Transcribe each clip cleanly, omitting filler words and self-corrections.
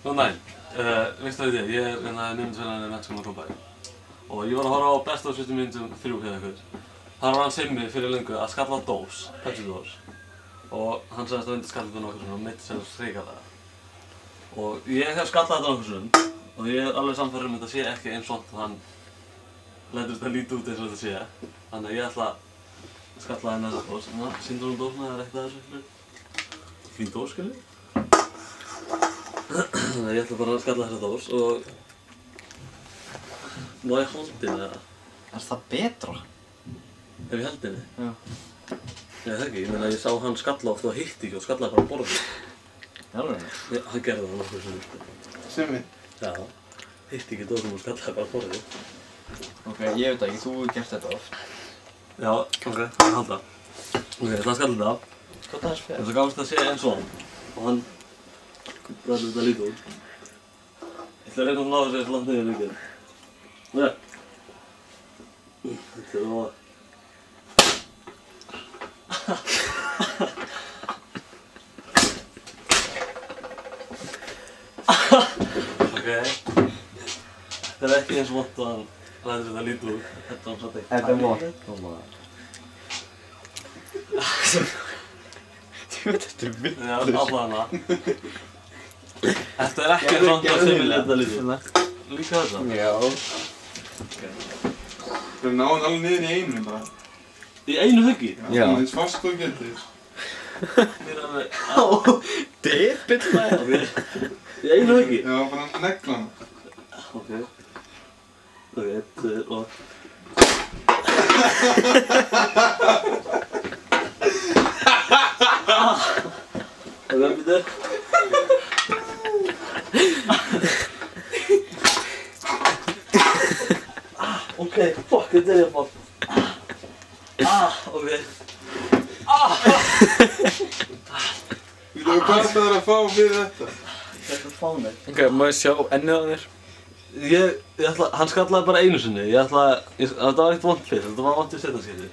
Góðan daginn. Veistu hvað ég er nemendafélaginn í Menntaskólanum á Kópavogi. Og ég var að horfa á Best of 70 mínútum 3 eða eitthvað. Þar var hann Simmi fyrir löngu að skalla dós, Pepsi-dós. Og hann sagðist að reyndi að skalla þetta nokkuð svona og mitt sem hrikalega. Og ég hef skallað þetta nokkuð svona og ég er alveg sannfærður þetta sé ekki eins vont að hann lætur þetta lítið út eins og þetta sé. Þannig að ég ætla að skalla henni þessa dós. Sýndu hún dósina eða eitthvað þessu? Fín dós, skilur. Þannig að ég ætla bara að skalla þessa dós og... Má ég holdinu eða? Er það betra? Ef ég held henni? Já. Nei, það ekki. Ég meina ég sá hann skalla oft og hitti ekki og skallaði bara á borðið. Í alveg? Já, hann gerði það nokkuð sem sko. Simmi? Já. Hitti ekki dósum og skallaði bara á borðið. Ok, ég veit ekki, þú hefur gert þetta oft. Já, ok, ég halda það. Ok, ég ætla að skalla þetta. Hvað það er fyrir? En svo gafst það að sé eins og hann. Og hann... Ræður þetta lítið út. Ég ætla að reyna að ná þessu langt niður líka. Nei. Þetta er það. Ok. Þetta er ekki eins vont og hann ræður þetta lítið út. Þetta var satt ekki. Þetta er vont. Þú veit þetta er vitt. Já, allavega. Þetta er ekki eins vont að Simmi lætur þetta lítið út. Líka þetta? Já. Þú náðu hann alveg niður í einu bara. Í einu höggi? Já. Það er eins fast og getur. Mér er alveg... Debill maður. Í einu höggi? Já, bara hann negla hann. Ok. Ok, 1, 2 og... Ok, býttu. Ok, fuck, þetta er ég að fá. Ok. Þú veit hvað það er að fá fyrir þetta? Þetta er fáni. Ok, má ég sjá ennið á þér? Ég ætla, hann skallaði bara einu sinni. Þetta var ekkert vont fyrst, þetta var vont í setna skipti.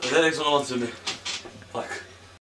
Þetta er ekki svona vont sinni. Takk.